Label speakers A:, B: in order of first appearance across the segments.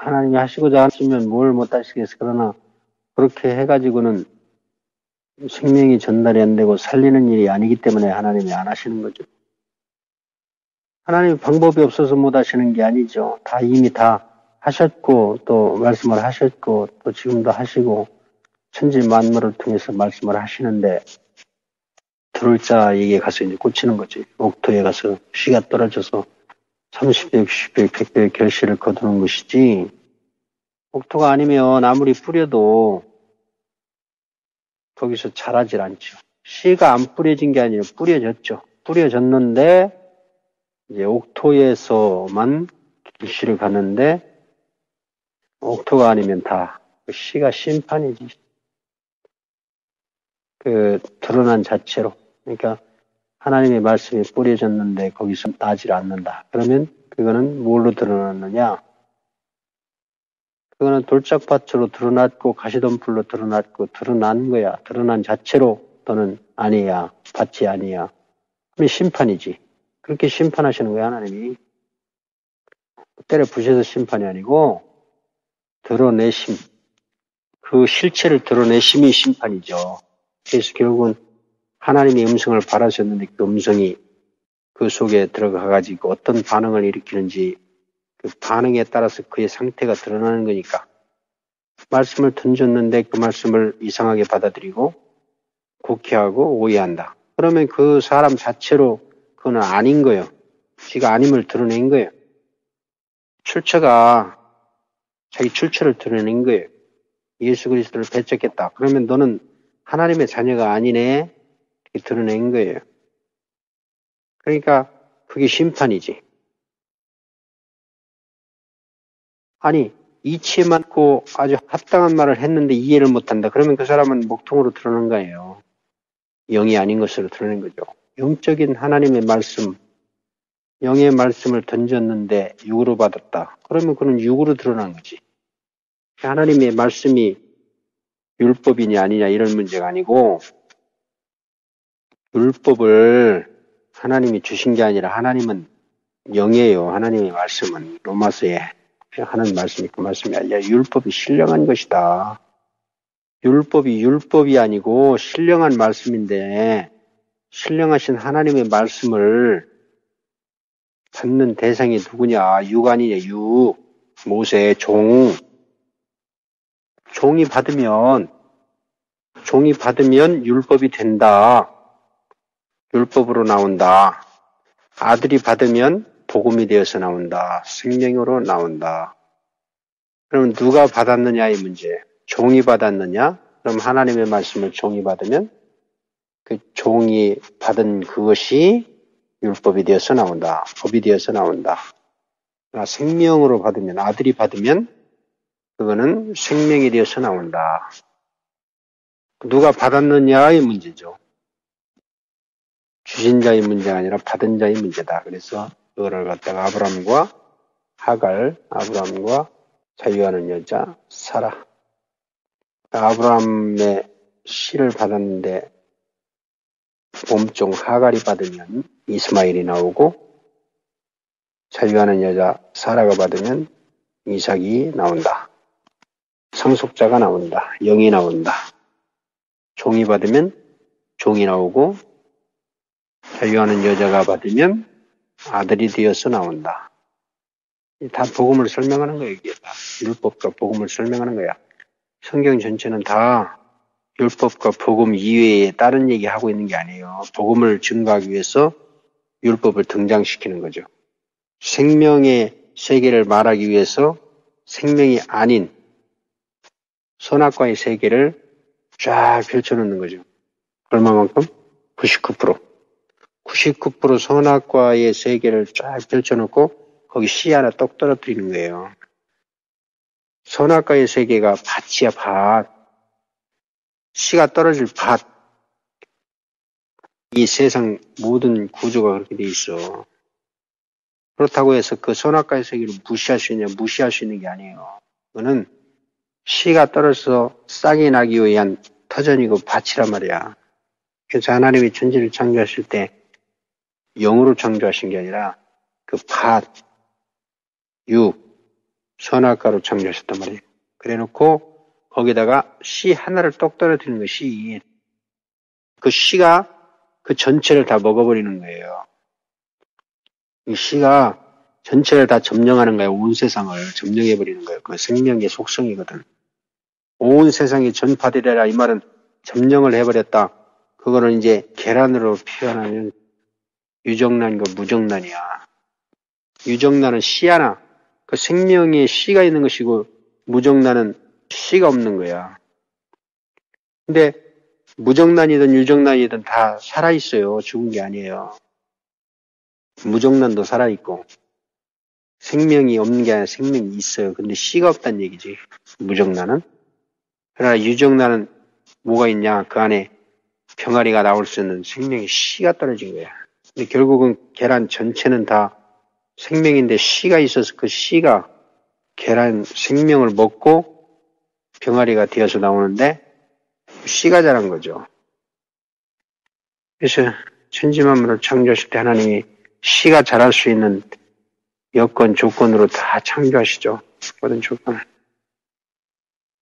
A: 하나님이 하시고자 하시면 뭘 못하시겠어. 그러나 그렇게 해가지고는 생명이 전달이 안 되고 살리는 일이 아니기 때문에 하나님이 안 하시는 거죠. 하나님이 방법이 없어서 못 하시는 게 아니죠. 다 이미 다 하셨고 또 말씀을 하셨고 또 지금도 하시고 천지 만물을 통해서 말씀을 하시는데 들을 자에게 가서 이제 꽂히는 거지. 옥토에 가서 씨가 떨어져서 30배, 60배, 100배의 결실을 거두는 것이지. 옥토가 아니면 아무리 뿌려도 거기서 자라질 않죠. 씨가 안 뿌려진 게 아니라 뿌려졌죠. 뿌려졌는데 이제 옥토에서만 결실을 갖는데 옥토가 아니면 다 씨가 심판이지. 그 드러난 자체로. 그러니까 하나님의 말씀이 뿌려졌는데 거기서 나질 않는다. 그러면 그거는 뭘로 드러났느냐? 그거는 돌짝밭으로 드러났고 가시덤불로 드러났고 드러난 거야. 드러난 자체로 또는 아니야. 밭이 아니야. 그러면 심판이지. 그렇게 심판하시는 거야 하나님이. 때려 부셔서 심판이 아니고 드러내심. 그 실체를 드러내심이 심판이죠. 그래서 결국은 하나님의 음성을 바라셨는데 그 음성이 그 속에 들어가가지고 어떤 반응을 일으키는지 그 반응에 따라서 그의 상태가 드러나는 거니까 말씀을 던졌는데 그 말씀을 이상하게 받아들이고 곡해하고 오해한다. 그러면 그 사람 자체로 그건 아닌 거예요. 지가 아님을 드러낸 거예요. 출처가 자기 출처를 드러낸 거예요. 예수 그리스도를 배척했다. 그러면 너는 하나님의 자녀가 아니네. 이렇게 드러낸 거예요. 그러니까 그게 심판이지. 아니 이치에 맞고 아주 합당한 말을 했는데 이해를 못한다. 그러면 그 사람은 목통으로 드러난 거예요. 영이 아닌 것으로 드러낸 거죠. 영적인 하나님의 말씀, 영의 말씀을 던졌는데 육으로 받았다. 그러면 그는 육으로 드러난 거지. 하나님의 말씀이 율법이냐 아니냐 이런 문제가 아니고 율법을 하나님이 주신 게 아니라 하나님은 영이에요. 하나님의 말씀은 로마서에 하는 말씀이 그 말씀이 아니라 율법이 신령한 것이다. 율법이 율법이 아니고 신령한 말씀인데 신령하신 하나님의 말씀을 받는 대상이 누구냐? 육 아니냐? 육. 모세 종이 받으면 율법이 된다. 율법으로 나온다. 아들이 받으면 복음이 되어서 나온다. 생명으로 나온다. 그럼 누가 받았느냐의 문제. 종이 받았느냐? 그럼 하나님의 말씀을 종이 받으면 그 종이 받은 그것이 율법이 되어서 나온다. 법이 되어서 나온다. 생명으로 받으면 아들이 받으면 그거는 생명이 되어서 나온다. 누가 받았느냐의 문제죠. 주신 자의 문제가 아니라 받은 자의 문제다. 그래서 그거를 갖다가 아브라함과 하갈, 아브라함과 자유하는 여자 사라. 아브라함의 씨를 받았는데 몸종 하갈이 받으면 이스마엘이 나오고 자유하는 여자 사라가 받으면 이삭이 나온다. 상속자가 나온다. 영이 나온다. 종이 받으면 종이 나오고 자유하는 여자가 받으면 아들이 되어서 나온다. 다 복음을 설명하는 거예요. 이게 다 율법과 복음을 설명하는 거야. 성경 전체는 다 율법과 복음 이외에 다른 얘기하고 있는 게 아니에요. 복음을 증거하기 위해서 율법을 등장시키는 거죠. 생명의 세계를 말하기 위해서 생명이 아닌 선악과의 세계를 쫙 펼쳐놓는 거죠. 얼마만큼? 99%. 99% 선악과의 세계를 쫙 펼쳐놓고 거기 씨 하나 똑 떨어뜨리는 거예요. 선악과의 세계가 밭이야, 밭. 씨가 떨어질 밭. 이 세상 모든 구조가 그렇게 돼 있어. 그렇다고 해서 그 선악과의 세계를 무시할 수 있는 게 아니에요. 그거는 씨가 떨어져서 싹이 나기 위한 터전이고 밭이란 말이야. 그래서 하나님이 천지를 창조하실 때 영으로 창조하신 게 아니라 그 밭, 육, 선악과로 창조하셨단 말이에요. 그래 놓고 거기다가 씨 하나를 똑 떨어뜨리는 것이 그 씨가 그 전체를 다 먹어버리는 거예요. 이 씨가 전체를 다 점령하는 거예요. 온 세상을 점령해버리는 거예요. 그 생명의 속성이거든. 온 세상이 전파되리라 이 말은 점령을 해버렸다. 그거는 이제 계란으로 표현하면 유정란과 무정란이야. 유정란은 씨 하나, 그 생명의 씨가 있는 것이고 무정란은 씨가 없는 거야. 근데 무정란이든 유정란이든 다 살아있어요. 죽은 게 아니에요. 무정란도 살아있고 생명이 없는 게 아니라 생명이 있어요. 근데 씨가 없다는 얘기지. 무정란은. 그러나 유정란은 뭐가 있냐? 그 안에 병아리가 나올 수 있는 생명의 씨가 떨어진 거야. 근데 결국은 계란 전체는 다 생명인데 씨가 있어서 그 씨가 계란 생명을 먹고 병아리가 되어서 나오는데 씨가 자란 거죠. 그래서 천지만물을 창조하실 때 하나님이 씨가 자랄 수 있는 여건, 조건으로 다 창조하시죠. 모든 조건을.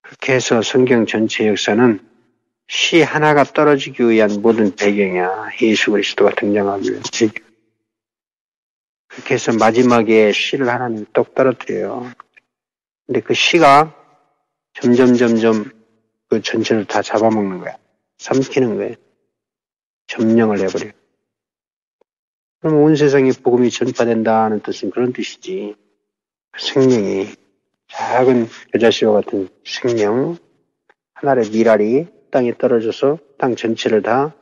A: 그렇게 해서 성경 전체 역사는 씨 하나가 떨어지기 위한 모든 배경이야. 예수 그리스도가 등장하기 위한 배경. 그렇게 해서 마지막에 씨를 하나님이 똑 떨어뜨려요. 근데 그 씨가 점점 그 전체를 다 잡아먹는 거야. 삼키는 거예요. 점령을 해버려요. 그럼 온 세상에 복음이 전파된다는 뜻은 그런 뜻이지. 생명이 작은 여자씨와 같은 생명 하나의 미랄이 땅에 떨어져서 땅 전체를 다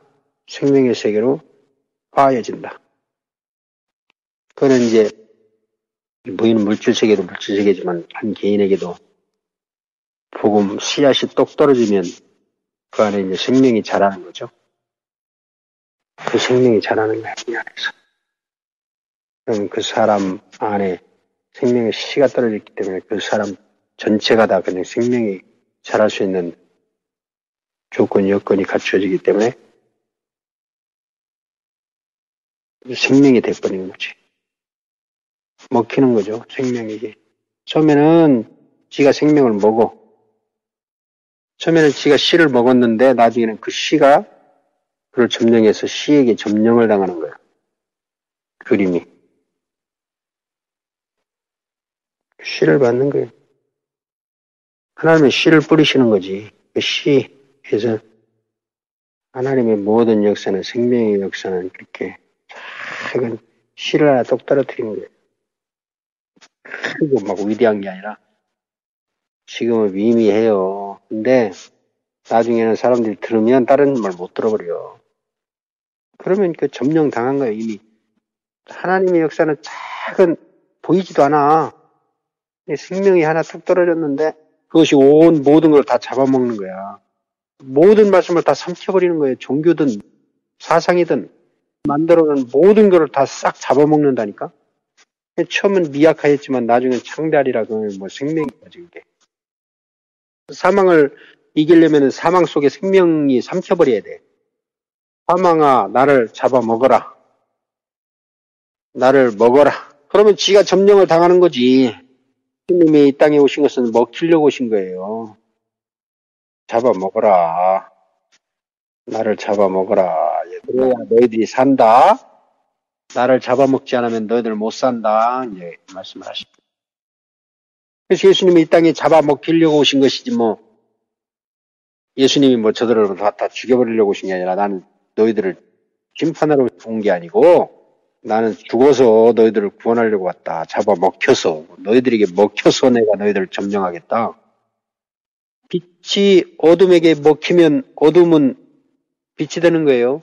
A: 생명의 세계로 파여진다. 그거는 이제 보이는 물질 세계도 물질 세계지만 한 개인에게도 복음 씨앗이 똑 떨어지면 그 안에 이제 생명이 자라는 거죠. 그 생명이 자라는 거야, 이 안에서. 그럼 그 사람 안에 생명의 씨가 떨어졌기 때문에 그 사람 전체가 다 그냥 생명이 자랄 수 있는 조건, 여건이 갖춰지기 때문에 생명이 돼버리는 거지. 먹히는 거죠, 생명이지. 처음에는 지가 생명을 먹어. 처음에는 지가 씨를 먹었는데 나중에는 그 씨가 그를 점령해서 씨에게 점령을 당하는 거야. 그림이. 씨를 받는 거예요. 하나님은 씨를 뿌리시는 거지. 그 씨에서 하나님의 모든 역사는 생명의 역사는 그렇게 작은 씨를 하나 똑 떨어뜨리는 거예요. 크고 막 위대한 게 아니라 지금은 미미해요. 근데 나중에는 사람들이 들으면 다른 말 못 들어버려. 그러면 그 점령 당한 거예요, 이미. 하나님의 역사는 작은, 보이지도 않아. 생명이 하나 툭 떨어졌는데 그것이 온 모든 걸 다 잡아먹는 거야. 모든 말씀을 다 삼켜버리는 거예요. 종교든 사상이든 만들어놓은 모든 것을 다 싹 잡아먹는다니까. 처음은 미약하였지만 나중엔 창달이라 그러면 뭐 생명이 가지 그게. 사망을 이기려면 사망 속에 생명이 삼켜버려야 돼. 사망아 나를 잡아먹어라. 나를 먹어라. 그러면 지가 점령을 당하는 거지. 주님이 이 땅에 오신 것은 먹히려고 오신 거예요. 잡아먹어라. 나를 잡아먹어라. 그래야 너희들이 산다. 나를 잡아먹지 않으면 너희들 못 산다. 이제 말씀을 하십니다. 그래서 예수님이 이 땅에 잡아먹히려고 오신 것이지 뭐 예수님이 뭐 저들을 다 죽여버리려고 오신 게 아니라 나는 너희들을 심판하러 온 게 아니고 나는 죽어서 너희들을 구원하려고 왔다. 잡아먹혀서 너희들에게 먹혀서 내가 너희들을 점령하겠다. 빛이 어둠에게 먹히면 어둠은 빛이 되는 거예요.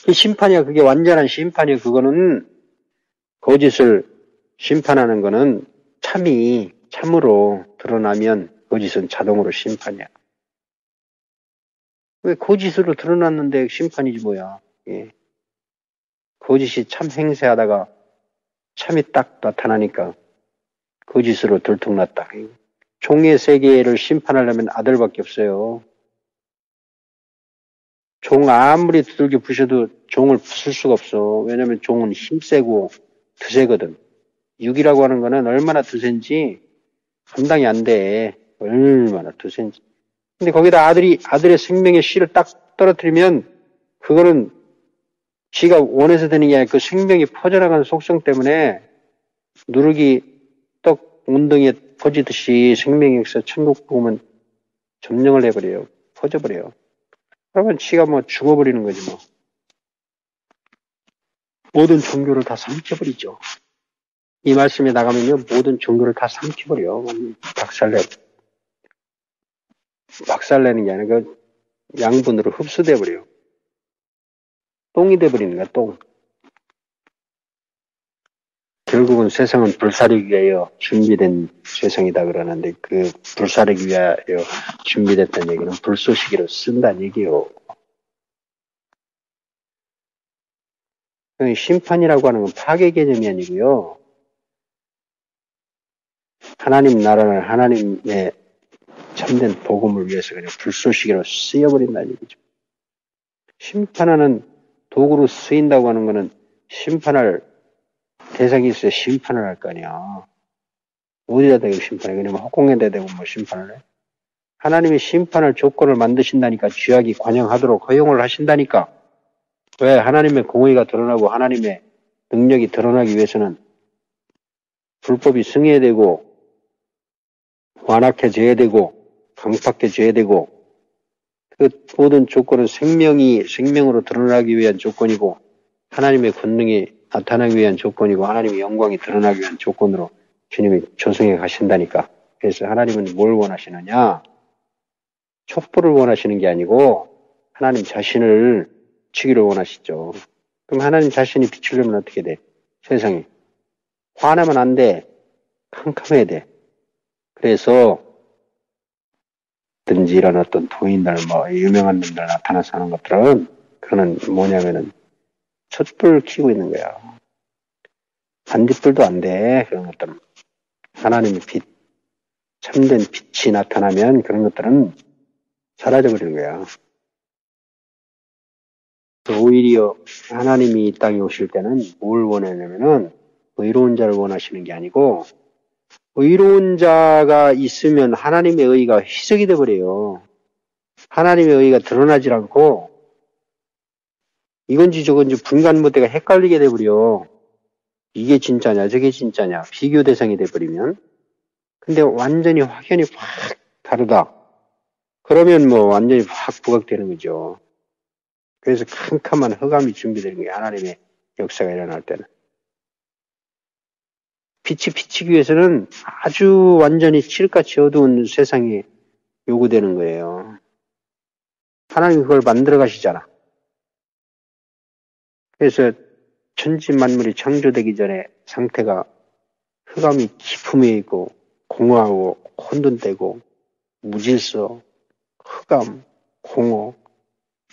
A: 그 심판이야. 그게 완전한 심판이야. 그거는 거짓을 심판하는 거는 참으로 드러나면 거짓은 자동으로 심판이야. 왜 거짓으로 드러났는데 심판이지 뭐야. 예. 거짓이 참 행세하다가 참이 딱 나타나니까 거짓으로 들통났다. 종의 세계를 심판하려면 아들밖에 없어요. 종 아무리 두들겨 부셔도 종을 부술 수가 없어. 왜냐면 종은 힘세고 드세거든. 육이라고 하는 거는 얼마나 두세인지 감당이 안 돼. 얼마나 두세인지. 근데 거기다 아들의 생명의 씨를 딱 떨어뜨리면 그거는 지가 원해서 되는 게 아니라 그 생명이 퍼져나가는 속성 때문에 누룩이 떡 운동에 퍼지듯이 생명에서 천국 복음은 점령을 해버려요. 퍼져버려요. 그러면 지가 뭐 죽어버리는 거지 뭐. 모든 종교를 다 삼켜버리죠. 이 말씀에 나가면요, 모든 종교를 다 삼켜버려. 박살내는 게 아니라 그 양분으로 흡수돼버려요. 똥이 돼버리는 거야, 똥. 결국은 세상은 불사르기 위하여 준비된 세상이다 그러는데 그 불사르기 위하여 준비됐다는 얘기는 불쏘시개로 쓴다는 얘기요. 심판이라고 하는 건 파괴 개념이 아니고요. 하나님 나라를 하나님의 참된 복음을 위해서 그냥 불쏘시개로 쓰여버린다는 얘기죠. 심판하는 도구로 쓰인다고 하는 것은 심판할 대상이 있어야 심판을 할 거 아니야. 어디다 대고 심판해? 그냥 헛공에다 대고 뭐 심판을 해? 하나님이 심판할 조건을 만드신다니까. 죄악이 관영하도록 허용을 하신다니까. 왜? 하나님의 공의가 드러나고 하나님의 능력이 드러나기 위해서는 불법이 승해야 되고 완악해져야 되고 강팍해져야 되고 그 모든 조건은 생명으로 드러나기 위한 조건이고 하나님의 권능이 나타나기 위한 조건이고 하나님의 영광이 드러나기 위한 조건으로 주님이 조성해 가신다니까. 그래서 하나님은 뭘 원하시느냐? 촛불을 원하시는 게 아니고 하나님 자신을 비추기를 원하시죠. 그럼 하나님 자신이 비추려면 어떻게 돼? 세상에. 화나면 안 돼. 캄캄해야 돼. 그래서 든지 이런 어떤 도인들 유명한 놈들 나타나서 하는 것들은 그거는 뭐냐면은 촛불을 켜고 있는 거야. 반딧불도 안 돼. 그런 것들은. 하나님의 빛, 참된 빛이 나타나면 그런 것들은 사라져버리는 거야. 오히려 하나님이 이 땅에 오실 때는 뭘 원하냐면은 의로운 자를 원하시는 게 아니고 의로운 자가 있으면 하나님의 의의가 희석이 돼버려요. 하나님의 의의가 드러나질 않고 이건지 저건지 분간못대가 헷갈리게 돼버려. 이게 진짜냐 저게 진짜냐 비교 대상이 돼버리면. 근데 완전히 확연히 확 다르다. 그러면 뭐 완전히 확 부각되는 거죠. 그래서 캄캄한 흑암이 준비되는 거예요. 하나님의 역사가 일어날 때는. 빛이 비치기 위해서는 아주 완전히 칠흑같이 어두운 세상이 요구되는 거예요. 하나님이 그걸 만들어 가시잖아. 그래서 천지 만물이 창조되기 전에 상태가 흑암이 깊음에 있고 공허하고 혼돈되고 무질서, 흑암, 공허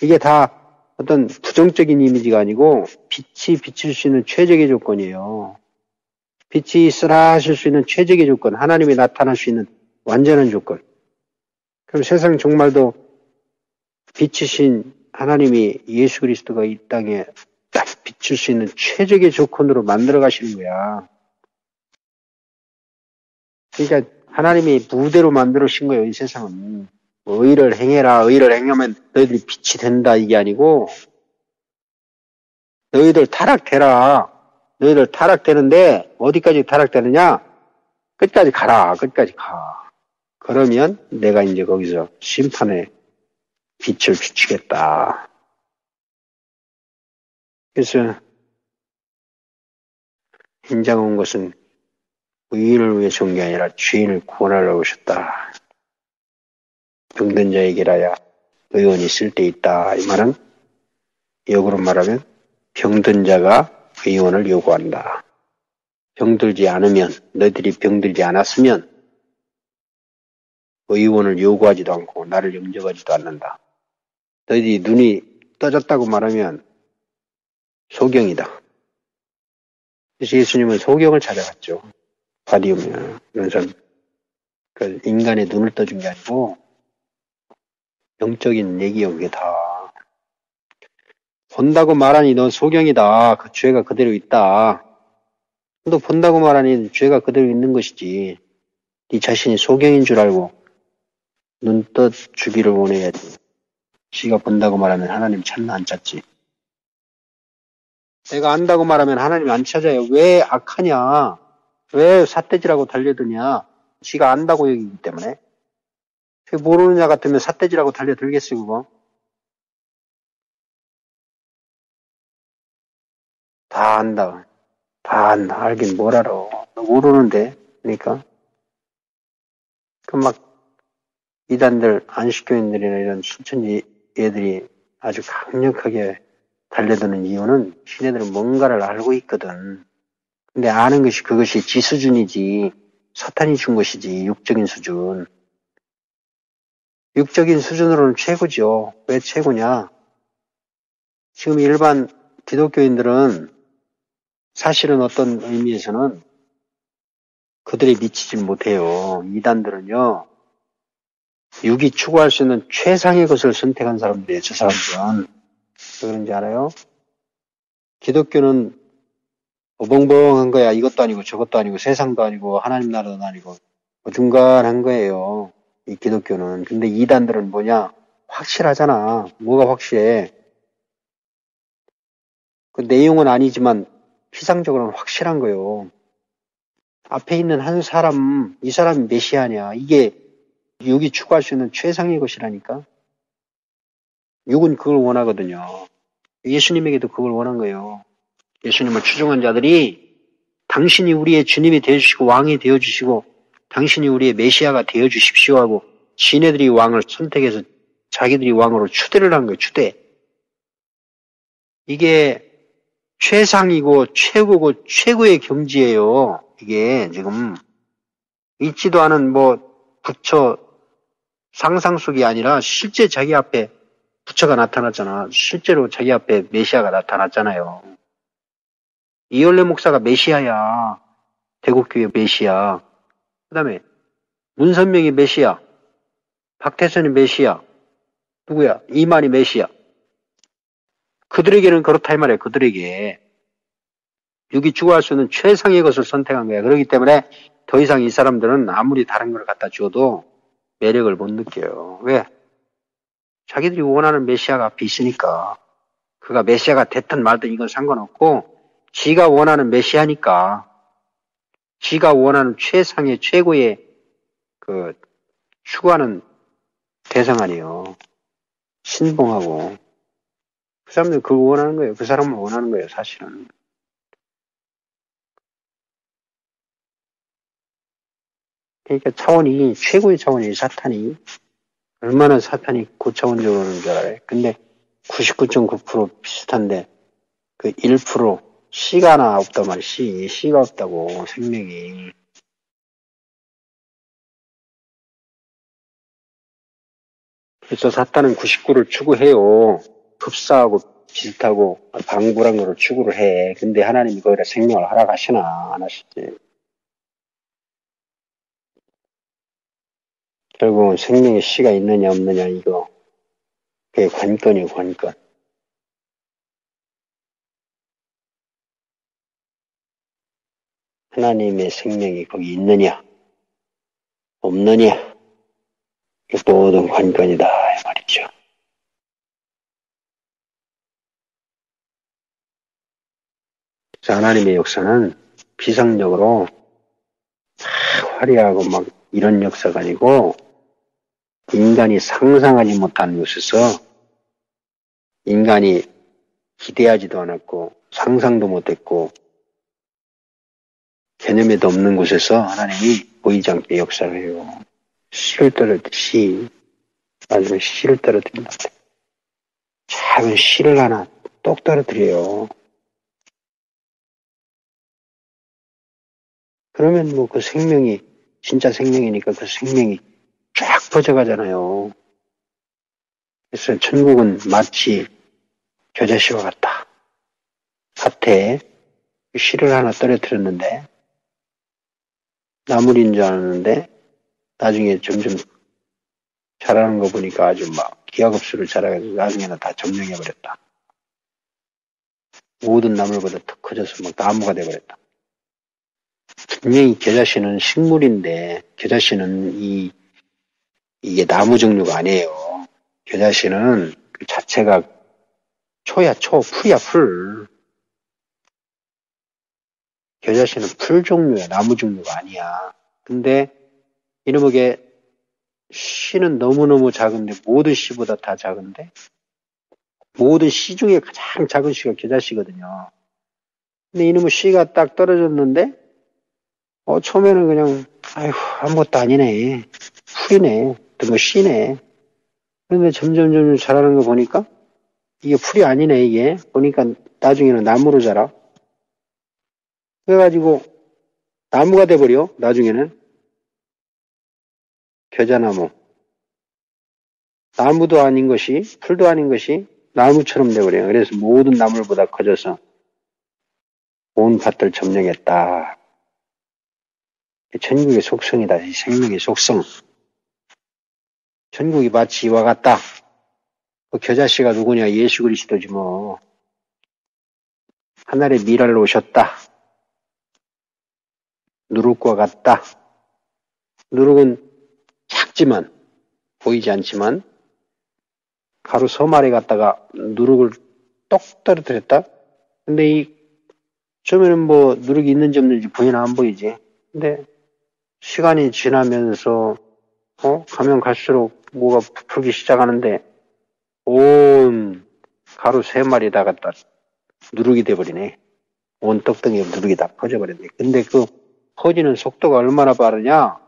A: 이게 다 어떤 부정적인 이미지가 아니고 빛이 비칠 수 있는 최적의 조건이에요. 빛이 쓰라하실 수 있는 최적의 조건, 하나님이 나타날 수 있는 완전한 조건. 그럼 세상 정말도 빛이신 하나님이 예수 그리스도가 이 땅에 딱 비출 수 있는 최적의 조건으로 만들어 가시는 거야. 그러니까 하나님이 무대로 만들어신 거예요, 이 세상은. 뭐 의를 행해라, 의를 행하면 너희들이 빛이 된다, 이게 아니고, 너희들 타락되라. 너희들 타락되는데, 어디까지 타락되느냐? 끝까지 가라, 끝까지 가. 그러면 내가 이제 거기서 심판의 빛을 비추겠다. 그래서, 인장 온 것은 의인을 위해서 온 게 아니라 죄인을 구원하러 오셨다. 병든 자에게라야 의원이 쓸데있다. 이 말은 역으로 말하면 병든 자가 의원을 요구한다. 병들지 않으면, 너희들이 병들지 않았으면 의원을 요구하지도 않고 나를 영접하지도 않는다. 너희들이 눈이 떠졌다고 말하면 소경이다. 그래서 예수님은 소경을 찾아갔죠. 바디움이나 이런 사람, 그 인간의 눈을 떠준 게 아니고 영적인 얘기요, 그게 다. 본다고 말하니 넌 소경이다. 그 죄가 그대로 있다. 너 본다고 말하니 죄가 그대로 있는 것이지. 네 자신이 소경인 줄 알고 눈떠 주기를 원해야지. 지가 본다고 말하면 하나님 찾나 안 찾지. 내가 안다고 말하면 하나님 안 찾아요. 왜 악하냐? 왜 삿대질하고 달려드냐? 지가 안다고 여기기 때문에. 모르는 자 같으면 삿대질하고 달려들겠어요, 그거? 다 안다. 다 안다. 알긴 뭘 알아. 너 모르는데. 그러니까. 그 막, 이단들, 안식교인들이나 이런 순천지 애들이 아주 강력하게 달려드는 이유는 지네들은 뭔가를 알고 있거든. 근데 아는 것이 그것이 지 수준이지. 사탄이 준 것이지. 육적인 수준. 육적인 수준으로는 최고죠. 왜 최고냐? 지금 일반 기독교인들은 사실은 어떤 의미에서는 그들이 미치질 못해요. 이단들은요, 육이 추구할 수 있는 최상의 것을 선택한 사람들이에요, 저 사람들은. 왜 그런지 알아요? 기독교는 어벙벙한 거야. 이것도 아니고 저것도 아니고 세상도 아니고 하나님 나라도 아니고 어중간한 거예요. 이 기독교는. 근데 이단들은 뭐냐? 확실하잖아. 뭐가 확실해? 그 내용은 아니지만 피상적으로는 확실한 거예요. 앞에 있는 한 사람, 이 사람이 메시아냐. 이게 육이 추구할 수 있는 최상의 것이라니까. 육은 그걸 원하거든요. 예수님에게도 그걸 원한 거예요. 예수님을 추종한 자들이 당신이 우리의 주님이 되어주시고 왕이 되어주시고 당신이 우리의 메시아가 되어주십시오 하고 지네들이 왕을 선택해서 자기들이 왕으로 추대를 한 거예요. 추대. 이게 최상이고 최고고 최고의 경지예요. 이게 지금 있지도 않은 뭐 부처 상상 속이 아니라 실제 자기 앞에 부처가 나타났잖아. 실제로 자기 앞에 메시아가 나타났잖아요. 이열래 목사가 메시아야. 대국교회 메시아. 그 다음에 문선명이 메시아. 박태선이 메시아. 누구야? 이만희 메시아. 그들에게는 그렇다 이 말이야. 그들에게. 육이 추구할 수 있는 최상의 것을 선택한 거야. 그렇기 때문에 더 이상 이 사람들은 아무리 다른 걸 갖다 줘도 매력을 못 느껴요. 왜? 자기들이 원하는 메시아가 앞에 있으니까. 그가 메시아가 됐든 말든 이건 상관없고 지가 원하는 메시아니까 지가 원하는 최상의 최고의 그 추구하는 대상 아니에요. 신봉하고 그 사람들 그걸 원하는 거예요. 그 사람을 원하는 거예요. 사실은. 그러니까 차원이 최고의 차원이 사탄이 얼마나 사탄이 고차원적으로 오는 줄 알아요. 근데 99.9% 비슷한데 그 1% C가 하나 없단 말이야. C가 없다고 생명이. 그래서 사탄은 99를 추구해요. 흡사하고 비슷하고 방불한 거를 추구를 해. 근데 하나님이 거기다 생명을 허락하시나 안 하시지. 결국은 생명의 씨가 있느냐 없느냐 이거 그게 관건이에요. 관건. 하나님의 생명이 거기 있느냐 없느냐 이게 모든 관건이다 이 말이죠. 그래서 하나님의 역사는 비상적으로 화려하고 막 이런 역사가 아니고 인간이 상상하지 못한 곳에서 인간이 기대하지도 않았고 상상도 못했고 개념에도 없는 곳에서 하나님이 보이지 않게 역사를 해요. 씨를 떨어뜨리듯이 마지막에 씨를 떨어뜨린다. 작은 씨를 하나 똑 떨어뜨려요. 그러면 뭐 그 생명이 진짜 생명이니까 그 생명이 쫙 퍼져가잖아요. 그래서 천국은 마치 겨자씨와 같다. 밭에 씨를 하나 떨어뜨렸는데 나물인 줄 알았는데 나중에 점점 자라는 거 보니까 아주 막 기하급수를 자라가지고 나중에는 다 점령해버렸다. 모든 나물보다 더 커져서 막 나무가 돼버렸다. 분명히 겨자씨는 식물인데, 겨자씨는 이게 나무 종류가 아니에요. 겨자씨는 그 자체가 초야, 풀이야, 풀. 겨자씨는 풀 종류야, 나무 종류가 아니야. 근데 이놈의 씨는 너무너무 작은데, 모든 씨보다 다 작은데, 모든 씨 중에 가장 작은 씨가 겨자씨거든요. 근데 이놈의 씨가 딱 떨어졌는데, 처음에는 그냥, 아이고, 아무것도 아니네. 풀이네. 뭐 씨네. 그런데 점점 자라는 거 보니까, 이게 풀이 아니네, 이게. 보니까 나중에는 나무로 자라. 그래가지고, 나무가 돼버려, 나중에는. 겨자나무. 나무도 아닌 것이, 풀도 아닌 것이 나무처럼 돼버려요. 그래서 모든 나물보다 커져서 온 밭을 점령했다. 천국의 속성이다. 이 생명의 속성. 천국이 마치 이와 같다. 그 겨자씨가 누구냐? 예수 그리스도지 뭐. 하늘의 미랄을 오셨다. 누룩과 같다. 누룩은 작지만, 보이지 않지만, 가루 서말에 갖다가 누룩을 똑 떨어뜨렸다? 근데 처음에는 뭐 누룩이 있는지 없는지 보이나 안 보이지. 근데 시간이 지나면서 가면 갈수록 뭐가 부풀기 시작하는데 온 가루 3마리 다 갖다 누룩이 돼버리네. 온 떡덩이에 누룩이 다 퍼져버렸네. 근데 그 퍼지는 속도가 얼마나 빠르냐?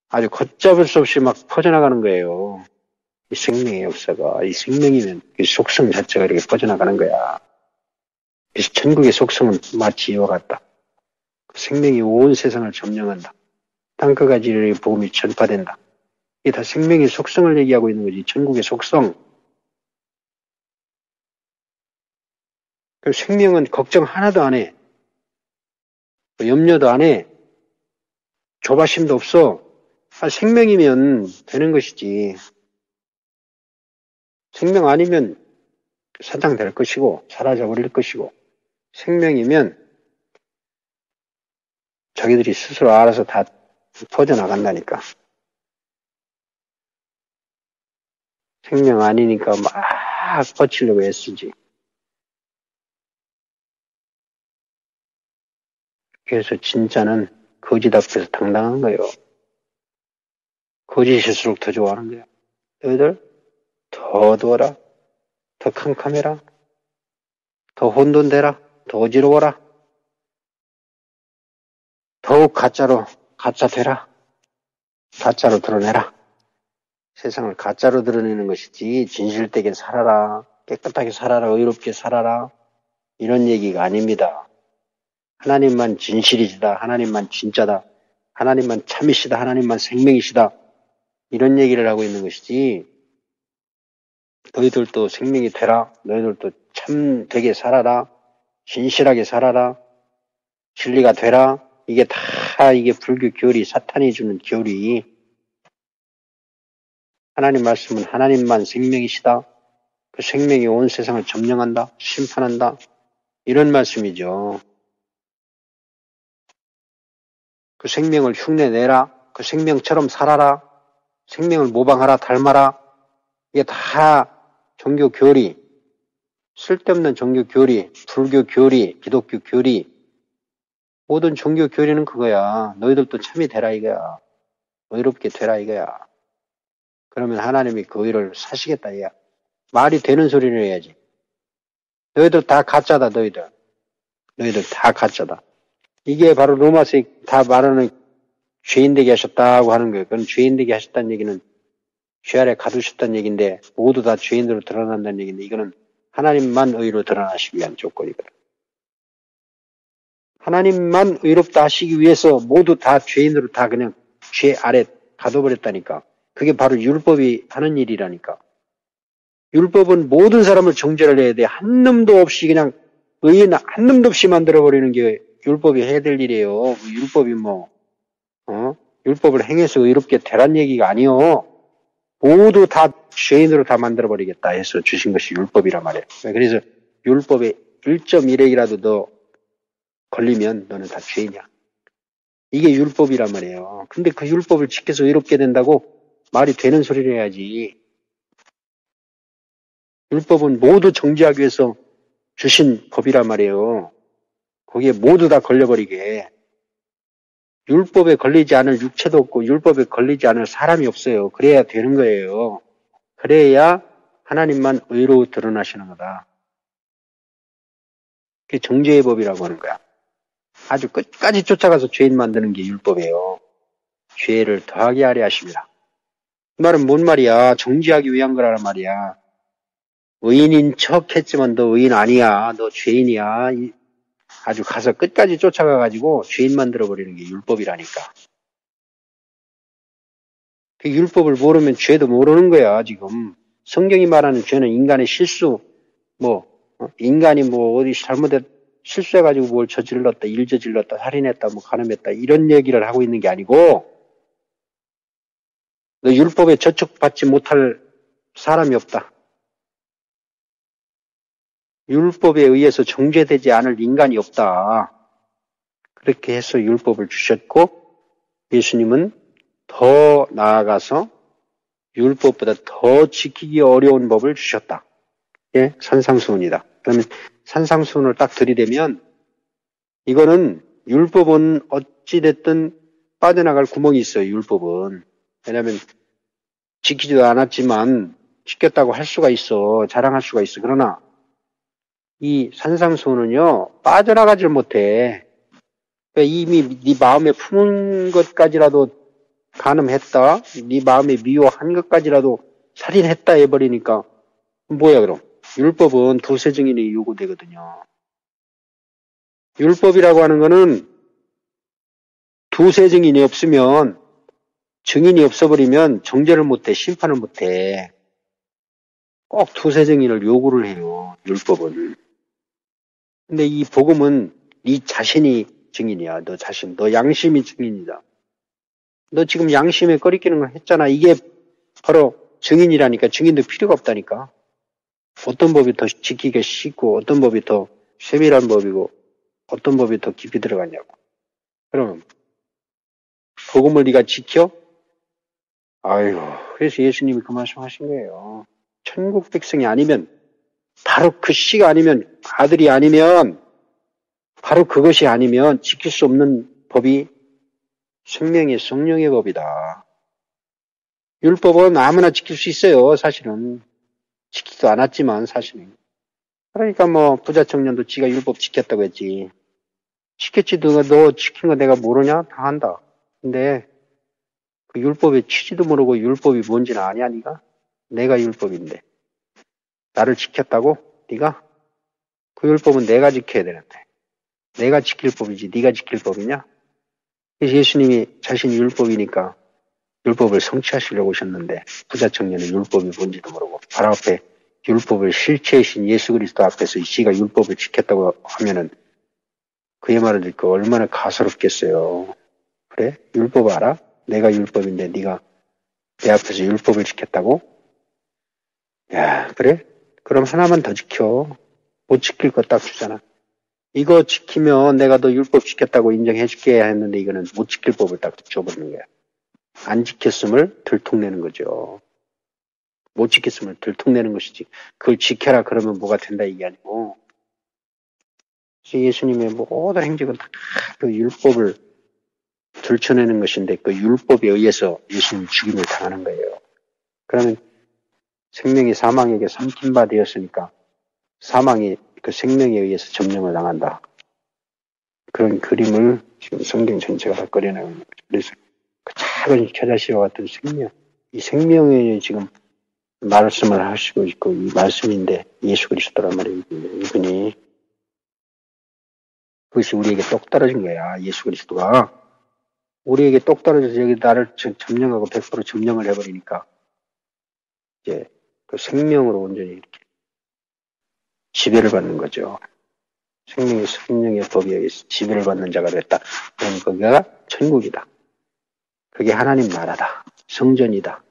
A: 아주 걷잡을 수 없이 막 퍼져나가는 거예요. 이 생명의 역사가, 이 생명이면 이 속성 자체가 이렇게 퍼져나가는 거야. 그래서 천국의 속성은 마치 이와 같다. 그 생명이 온 세상을 점령한다. 땅끝까지 복음이 전파된다. 이게 다 생명의 속성을 얘기하고 있는 거지. 천국의 속성. 그 생명은 걱정 하나도 안 해. 염려도 안 해. 조바심도 없어. 생명이면 되는 것이지. 생명 아니면 사장될 것이고 사라져버릴 것이고 생명이면 자기들이 스스로 알아서 다 퍼져나간다니까. 생명 아니니까 막 퍼치려고 애쓰지. 그래서 진짜는 거짓 앞에서 당당한 거예요. 거짓일수록 더 좋아하는 거야. 너희들 더 어두워라. 더 캄캄해라. 더 혼돈되라. 더 어지러워라. 더욱 가짜 되라. 가짜로 드러내라. 세상을 가짜로 드러내는 것이지 진실되게 살아라. 깨끗하게 살아라. 의롭게 살아라. 이런 얘기가 아닙니다. 하나님만 진실이시다. 하나님만 진짜다. 하나님만 참이시다. 하나님만 생명이시다. 이런 얘기를 하고 있는 것이지 너희들도 생명이 되라. 너희들도 참되게 살아라. 진실하게 살아라. 진리가 되라. 이게 다 이게 불교 교리, 사탄이 주는 교리. 하나님 말씀은 하나님만 생명이시다. 그 생명이 온 세상을 점령한다. 심판한다. 이런 말씀이죠. 그 생명을 흉내내라. 그 생명처럼 살아라. 생명을 모방하라. 닮아라. 이게 다 종교 교리. 쓸데없는 종교 교리. 불교 교리. 기독교 교리. 모든 종교 교리는 그거야. 너희들도 참이 되라 이거야. 의롭게 되라 이거야. 그러면 하나님이 그 의를 사시겠다 이거야. 말이 되는 소리를 해야지. 너희들 다 가짜다 너희들. 너희들 다 가짜다. 이게 바로 로마서에 다 말하는 죄인 되게 하셨다고 하는 거예요. 그건 죄인 되게 하셨다는 얘기는 죄 아래 가두셨다는 얘기인데 모두 다 죄인으로 드러난다는 얘기인데 이거는 하나님만 의로 드러나시기 위한 조건이거든. 하나님만 의롭다 하시기 위해서 모두 다 죄인으로 다 그냥 죄 아래 가둬버렸다니까. 그게 바로 율법이 하는 일이라니까. 율법은 모든 사람을 정죄를 해야 돼. 한 놈도 없이 그냥 의인 한 놈도 없이 만들어버리는 게 율법이 해야 될 일이에요. 율법이 율법을 행해서 의롭게 되란 얘기가 아니요. 모두 다 죄인으로 다 만들어버리겠다 해서 주신 것이 율법이란 말이에요. 그래서 율법의 1.1핵이라도 더 걸리면 너는 다 죄인이야. 이게 율법이란 말이에요. 근데 그 율법을 지켜서 의롭게 된다고 말이 되는 소리를 해야지. 율법은 모두 정죄하기 위해서 주신 법이란 말이에요. 거기에 모두 다 걸려버리게. 율법에 걸리지 않을 육체도 없고 율법에 걸리지 않을 사람이 없어요. 그래야 되는 거예요. 그래야 하나님만 의로 드러나시는 거다. 그게 정죄의 법이라고 하는 거야. 아주 끝까지 쫓아가서 죄인 만드는 게 율법이에요. 죄를 더하게 하려 하십니다. 그 말은 뭔 말이야? 정죄하기 위한 거라는 말이야. 의인인 척 했지만 너 의인 아니야. 너 죄인이야. 아주 가서 끝까지 쫓아가가지고 죄인 만들어버리는 게 율법이라니까. 그 율법을 모르면 죄도 모르는 거야, 지금. 성경이 말하는 죄는 인간의 실수, 인간이 어디 실수해가지고 뭘 저질렀다, 일 저질렀다, 살인했다, 간음했다, 이런 얘기를 하고 있는 게 아니고, 너 율법에 저촉받지 못할 사람이 없다. 율법에 의해서 정죄되지 않을 인간이 없다. 그렇게 해서 율법을 주셨고, 예수님은 더 나아가서 율법보다 더 지키기 어려운 법을 주셨다. 예, 산상수훈이다. 그러면 산상수훈을 딱 들이대면 이거는 율법은 어찌됐든 빠져나갈 구멍이 있어요. 율법은. 왜냐하면 지키지도 않았지만 지켰다고 할 수가 있어. 자랑할 수가 있어. 그러나 이 산상수훈은요. 빠져나가질 못해. 그러니까 이미 네 마음에 품은 것까지라도 간음했다. 네 마음에 미워한 것까지라도 살인했다 해버리니까 뭐야 그럼. 율법은 두세 증인이 요구되거든요. 율법이라고 하는 거는 두세 증인이 없으면 증인이 없어버리면 정죄를 못해. 심판을 못해. 꼭 두세 증인을 요구를 해요. 율법은. 근데 이 복음은 네 자신이 증인이야. 너 자신. 너 양심이 증인이다. 너 지금 양심에 꺼리끼는 걸 했잖아. 이게 바로 증인이라니까. 증인도 필요가 없다니까. 어떤 법이 더 지키기가 쉽고 어떤 법이 더 세밀한 법이고 어떤 법이 더 깊이 들어가냐고. 그럼 복음을 네가 지켜? 아유, 그래서 예수님이 그 말씀하신 거예요. 천국 백성이 아니면 바로 그 씨가 아니면 아들이 아니면 바로 그것이 아니면 지킬 수 없는 법이 생명의 성령의 법이다. 율법은 아무나 지킬 수 있어요. 사실은 지키지도 않았지만 사실은. 그러니까 부자 청년도 지가 율법 지켰다고 했지. 지켰지. 너 지킨 거 내가 모르냐? 다 한다. 근데 그 율법의 취지도 모르고 율법이 뭔지는 아냐 네가? 내가 율법인데. 나를 지켰다고? 네가? 그 율법은 내가 지켜야 되는데. 내가 지킬 법이지 네가 지킬 법이냐? 그래서 예수님이 자신이 율법이니까 율법을 성취하시려고 오셨는데 부자 청년은 율법이 뭔지도 모르고 바로 앞에 율법을 실체이신 예수 그리스도 앞에서 이 씨가 율법을 지켰다고 하면은 그의 말을 듣고 얼마나 가소롭겠어요. 그래? 율법 알아? 내가 율법인데 네가 내 앞에서 율법을 지켰다고? 야, 그래? 그럼 하나만 더 지켜. 못 지킬 거 딱 주잖아. 이거 지키면 내가 너 율법 지켰다고 인정해줄게 했는데 이거는 못 지킬 법을 딱 줘버리는 거야. 안 지켰음을 들통내는 거죠. 못 지켰음을 들통내는 것이지. 그걸 지켜라 그러면 뭐가 된다 이게 아니고. 그래서 예수님의 모든 행적은 다 그 율법을 들춰내는 것인데 그 율법에 의해서 예수님 죽임을 당하는 거예요. 그러면 생명이 사망에게 삼킨 바 되었으니까 사망이 그 생명에 의해서 점령을 당한다. 그런 그림을 지금 성경 전체가 다 그려내는 거죠. 그래서 그 작은 겨자씨와 같은 생명, 이 생명에 지금 말씀을 하시고 있고 이 말씀인데 예수 그리스도란 말입니다. 이분이 그것이 우리에게 똑 떨어진 거야. 예수 그리스도가 우리에게 똑 떨어져서 여기 나를 점령하고 100% 점령을 해버리니까 이제 그 생명으로 온전히 이렇게 지배를 받는 거죠. 생명의 법에 의해서 지배를 받는 자가 됐다. 그럼 거기가 천국이다. 그게 하나님 나라다. 성전이다.